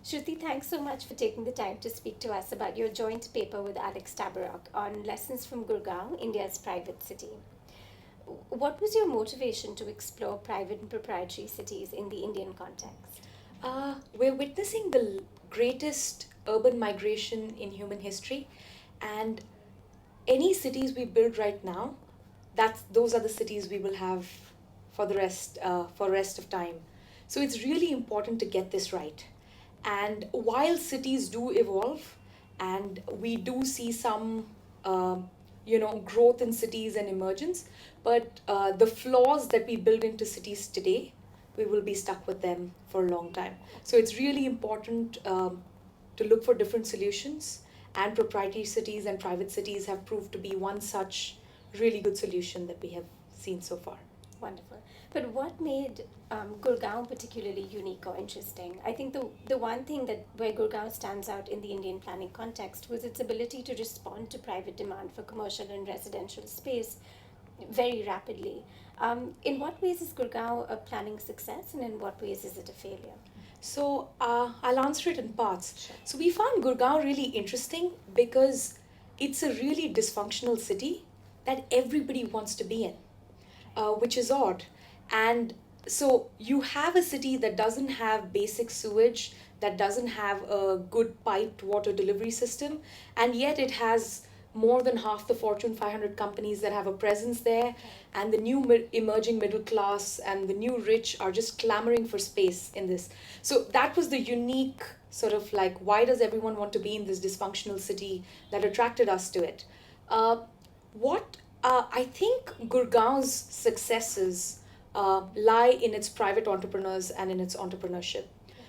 Shruti, thanks so much for taking the time to speak to us about your joint paper with Alex Tabarrok on lessons from Gurgaon, India's private city. What was your motivation to explore private and proprietary cities in the Indian context? We're witnessing the greatest urban migration in human history, and any cities we build right now, those are the cities we will have for rest of time. So it's really important to get this right. And while cities do evolve, and we do see some growth in cities and emergence, but the flaws that we build into cities today, we will be stuck with them for a long time. So it's really important to look for different solutions, and proprietary cities and private cities have proved to be one such really good solution that we have seen so far. Wonderful. But what made Gurgaon particularly unique or interesting? I think the one thing that where Gurgaon stands out in the Indian planning context was its ability to respond to private demand for commercial and residential space very rapidly. In what ways is Gurgaon a planning success, and in what ways is it a failure? So I'll answer it in parts. Sure. So we found Gurgaon really interesting because it's a really dysfunctional city that everybody wants to be in, which is odd. And so you have a city that doesn't have basic sewage, that doesn't have a good piped water delivery system, and yet it has more than half the Fortune 500 companies that have a presence there, and the new emerging middle class and the new rich are just clamoring for space in this. So that was the unique sort of like, why does everyone want to be in this dysfunctional city that attracted us to it? What I think Gurgaon's successes lie in its private entrepreneurs and in its entrepreneurship.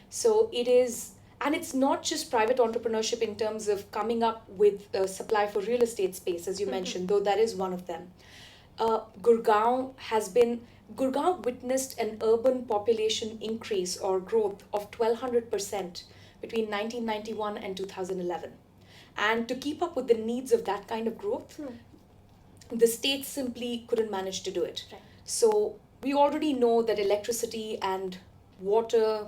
So it is, and it's not just private entrepreneurship in terms of coming up with a supply for real estate space, as you mentioned, though that is one of them. Gurgaon witnessed an urban population increase or growth of 1200% between 1991 and 2011. And to keep up with the needs of that kind of growth, the state simply couldn't manage to do it. Right. So we already know that electricity and water,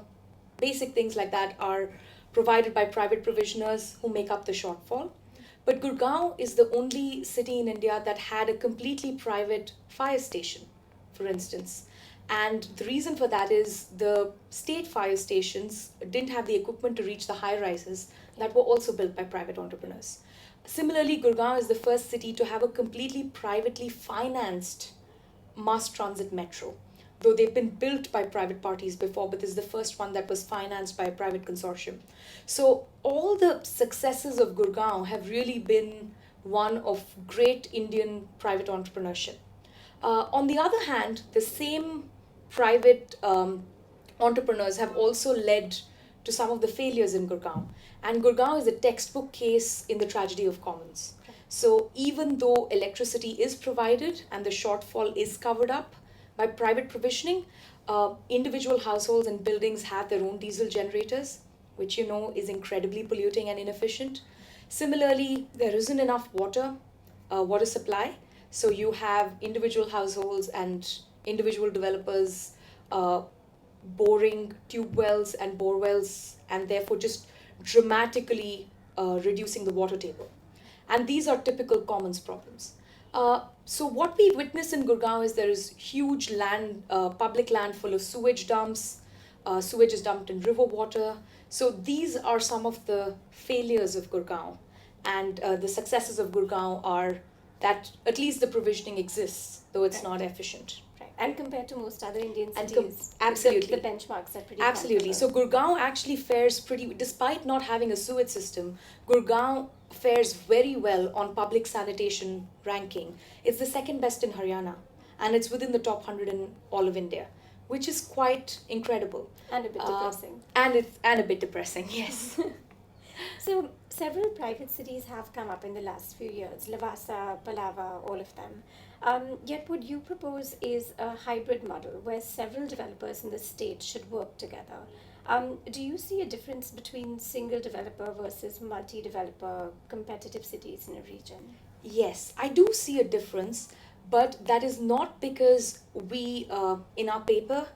basic things like that, are provided by private provisioners who make up the shortfall. But Gurgaon is the only city in India that had a completely private fire station, for instance. And the reason for that is the state fire stations didn't have the equipment to reach the high rises that were also built by private entrepreneurs. Similarly, Gurgaon is the first city to have a completely privately financed mass transit metro. Though they've been built by private parties before, but this is the first one that was financed by a private consortium. So all the successes of Gurgaon have really been one of great Indian private entrepreneurship. On the other hand, the same private entrepreneurs have also led to some of the failures in Gurgaon. And Gurgaon is a textbook case in the tragedy of commons. So even though electricity is provided and the shortfall is covered up by private provisioning, individual households and buildings have their own diesel generators, which you know is incredibly polluting and inefficient. Similarly, there isn't enough water supply. So you have individual households and individual developers boring tube wells and bore wells, and therefore just dramatically reducing the water table. And these are typical commons problems. So what we witness in Gurgaon is there is huge land, public land full of sewage dumps. Sewage is dumped in river water. So these are some of the failures of Gurgaon. And the successes of Gurgaon are that at least the provisioning exists, though it's not efficient. Right. And compared to most other Indian And cities, absolutely. the benchmarks are pretty Absolutely. So comparable. Gurgaon actually fares pretty, despite not having a sewage system, Gurgaon fares very well on public sanitation ranking. It's the second best in Haryana, and it's within the top 100 in all of India, which is quite incredible. And a bit depressing. And a bit depressing, yes. So, several private cities have come up in the last few years, Lavasa, Palava, all of them. Yet, what you propose is a hybrid model where several developers in the state should work together. Do you see a difference between single developer versus multi developer competitive cities in a region? Yes, I do see a difference, but that is not because we, in our paper,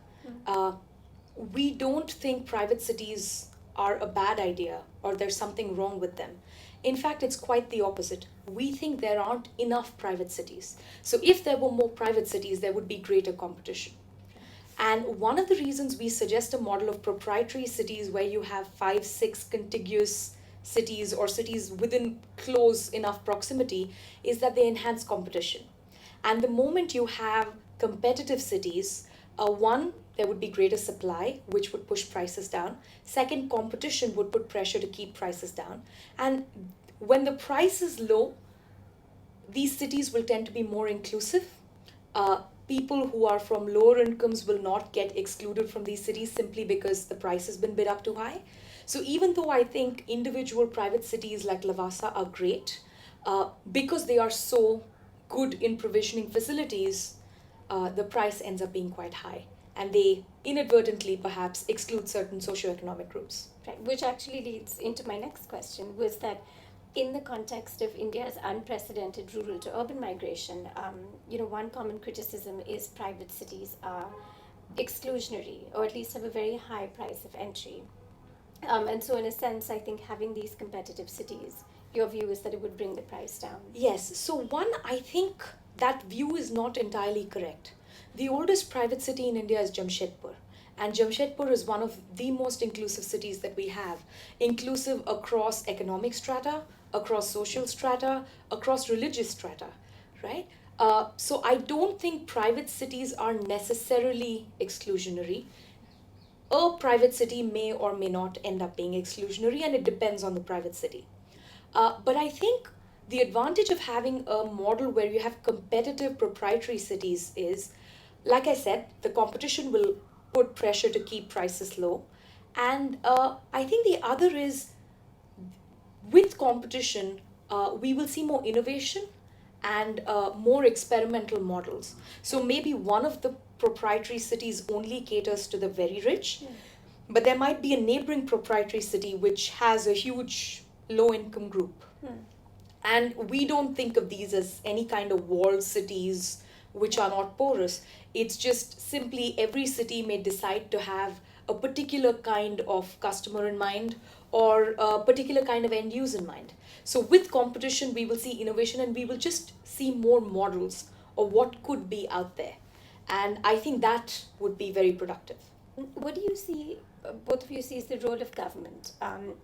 we don't think private cities are a bad idea or there's something wrong with them. In fact, it's quite the opposite. We think there aren't enough private cities. So if there were more private cities, there would be greater competition. And one of the reasons we suggest a model of proprietary cities where you have 5, 6 contiguous cities or cities within close enough proximity is that they enhance competition. And the moment you have competitive cities, one, there would be greater supply, which would push prices down. Second, competition would put pressure to keep prices down. And when the price is low, these cities will tend to be more inclusive. People who are from lower incomes will not get excluded from these cities simply because the price has been bid up too high. So even though I think individual private cities like Lavasa are great, because they are so good in provisioning facilities, the price ends up being quite high. And they inadvertently perhaps exclude certain socioeconomic groups. Right, which actually leads into my next question, was that in the context of India's unprecedented rural to urban migration, one common criticism is private cities are exclusionary, or at least have a very high price of entry. And so in a sense, I think having these competitive cities, your view is that it would bring the price down. Yes, so one, I think that view is not entirely correct. The oldest private city in India is Jamshedpur. And Jamshedpur is one of the most inclusive cities that we have, inclusive across economic strata, across social strata, across religious strata, right? So I don't think private cities are necessarily exclusionary. A private city may or may not end up being exclusionary, and it depends on the private city. But I think the advantage of having a model where you have competitive proprietary cities is, like I said, the competition will put pressure to keep prices low. And I think the other is, with competition, we will see more innovation and more experimental models. So maybe one of the proprietary cities only caters to the very rich, but there might be a neighboring proprietary city which has a huge low income group. And we don't think of these as any kind of walled cities which are not porous. It's just simply every city may decide to have a particular kind of customer in mind or a particular kind of end use in mind. So with competition, we will see innovation and we will just see more models of what could be out there. And I think that would be very productive. What do you see, both of you see, as the role of government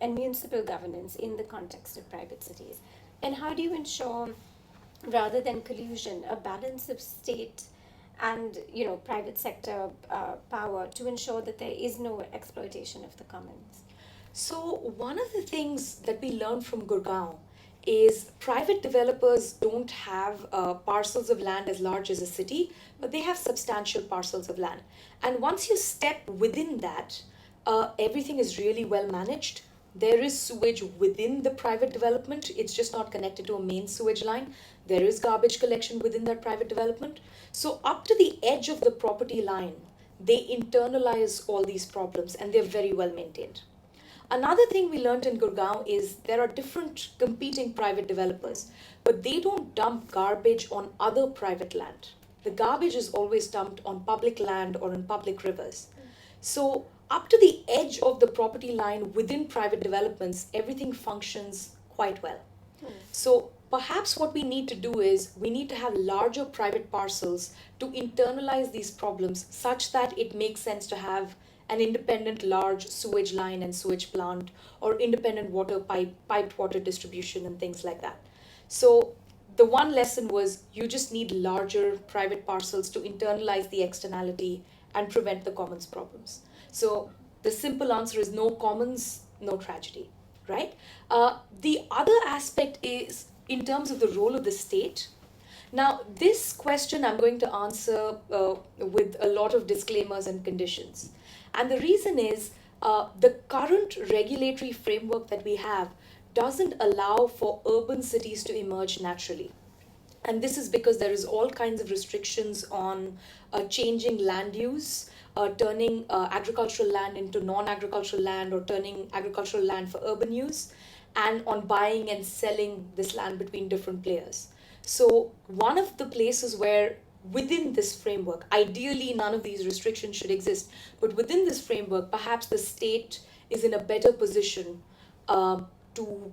and municipal governance in the context of private cities? And how do you ensure, rather than collusion, a balance of state and private sector power to ensure that there is no exploitation of the commons? So one of the things that we learned from Gurgaon is private developers don't have parcels of land as large as a city, but they have substantial parcels of land. And once you step within that, everything is really well managed. There is sewage within the private development. It's just not connected to a main sewage line. There is garbage collection within that private development. So up to the edge of the property line, they internalize all these problems and they're very well maintained. Another thing we learned in Gurgaon is there are different competing private developers, but they don't dump garbage on other private land. The garbage is always dumped on public land or in public rivers. So up to the edge of the property line within private developments, everything functions quite well. So perhaps what we need to do is we need to have larger private parcels to internalize these problems such that it makes sense to have an independent large sewage line and sewage plant or independent water piped water distribution and things like that. So the one lesson was you just need larger private parcels to internalize the externality and prevent the commons problems. So the simple answer is no commons, no tragedy, right? The other aspect is in terms of the role of the state. Now, this question I'm going to answer with a lot of disclaimers and conditions. And the reason is the current regulatory framework that we have doesn't allow for urban cities to emerge naturally. And this is because there is all kinds of restrictions on changing land use, turning agricultural land into non-agricultural land or turning agricultural land for urban use, and on buying and selling this land between different players. So one of the places where within this framework, ideally none of these restrictions should exist, but within this framework, perhaps the state is in a better position to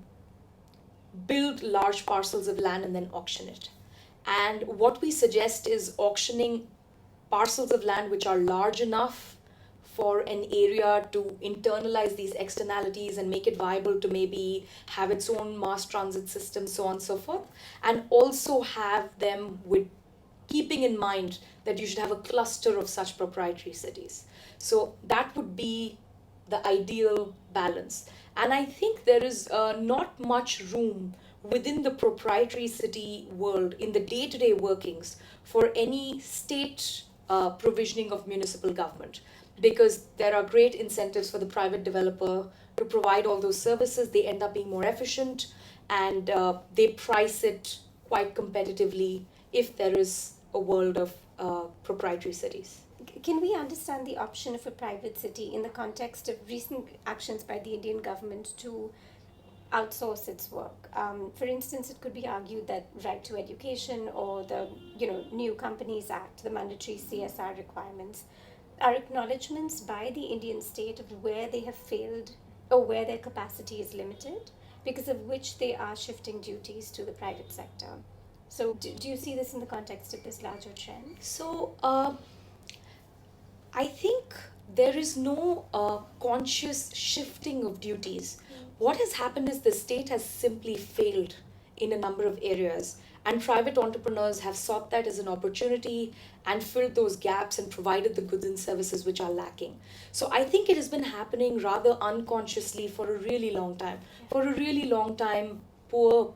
build large parcels of land and then auction it. And what we suggest is auctioning parcels of land which are large enough for an area to internalize these externalities and make it viable to maybe have its own mass transit system, so on and so forth, and also have them with keeping in mind that you should have a cluster of such proprietary cities. So that would be the ideal balance. And I think there is not much room within the proprietary city world in the day-to-day workings for any state provisioning of municipal government, because there are great incentives for the private developer to provide all those services. They end up being more efficient, and they price it quite competitively if there is a world of proprietary cities. Can we understand the option of a private city in the context of recent actions by the Indian government to outsource its work? For instance, it could be argued that right to education or the New Companies Act, the mandatory CSR requirements, are acknowledgements by the Indian state of where they have failed or where their capacity is limited, because of which they are shifting duties to the private sector. So do you see this in the context of this larger trend? So I think there is no conscious shifting of duties. What has happened is the state has simply failed in a number of areas, and private entrepreneurs have sought that as an opportunity and filled those gaps and provided the goods and services which are lacking. So I think it has been happening rather unconsciously for a really long time. For a really long time, poor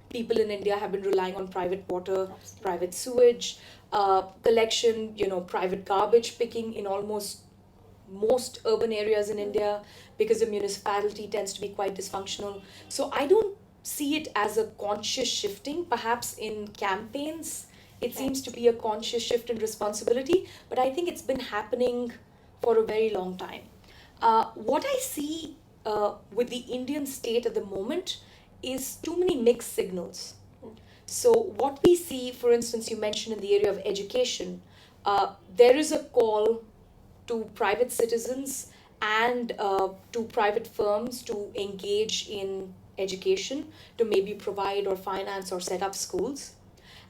people in India have been relying on private water, private sewage collection, private garbage picking in almost most urban areas in India, because the municipality tends to be quite dysfunctional. So I don't see it as a conscious shifting. Perhaps in campaigns, it seems to be a conscious shift in responsibility, but I think it's been happening for a very long time. What I see with the Indian state at the moment is too many mixed signals. So what we see, for instance, you mentioned in the area of education, there is a call to private citizens and to private firms to engage in education, to maybe provide or finance or set up schools.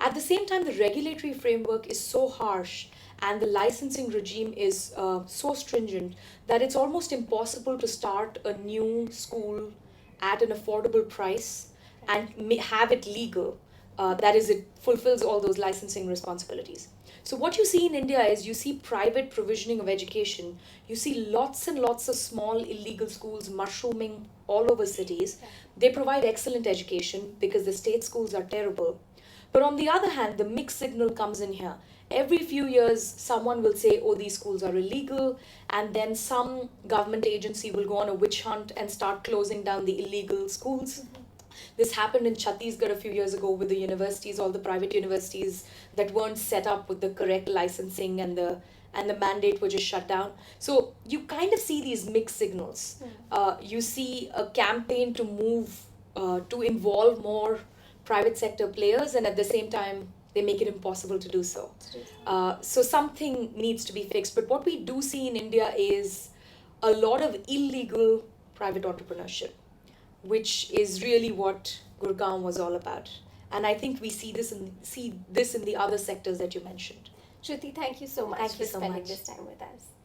At the same time, the regulatory framework is so harsh and the licensing regime is so stringent that it's almost impossible to start a new school at an affordable price and have it legal. That is, it fulfills all those licensing responsibilities. So what you see in India is you see private provisioning of education. You see lots and lots of small illegal schools mushrooming all over cities. They provide excellent education because the state schools are terrible. But on the other hand, the mixed signal comes in here. Every few years, someone will say, oh, these schools are illegal, and then some government agency will go on a witch hunt and start closing down the illegal schools. This happened in Chhattisgarh a few years ago with the universities, all the private universities that weren't set up with the correct licensing, and the mandate were just shut down. So you kind of see these mixed signals. You see a campaign to move, to involve more private sector players, and at the same time, they make it impossible to do so. So something needs to be fixed. But what we do see in India is a lot of illegal private entrepreneurship, which is really what Gurgaon was all about. And I think we see this in the other sectors that you mentioned. Shruti, thank you so much Thank for you so spending much. this time with us.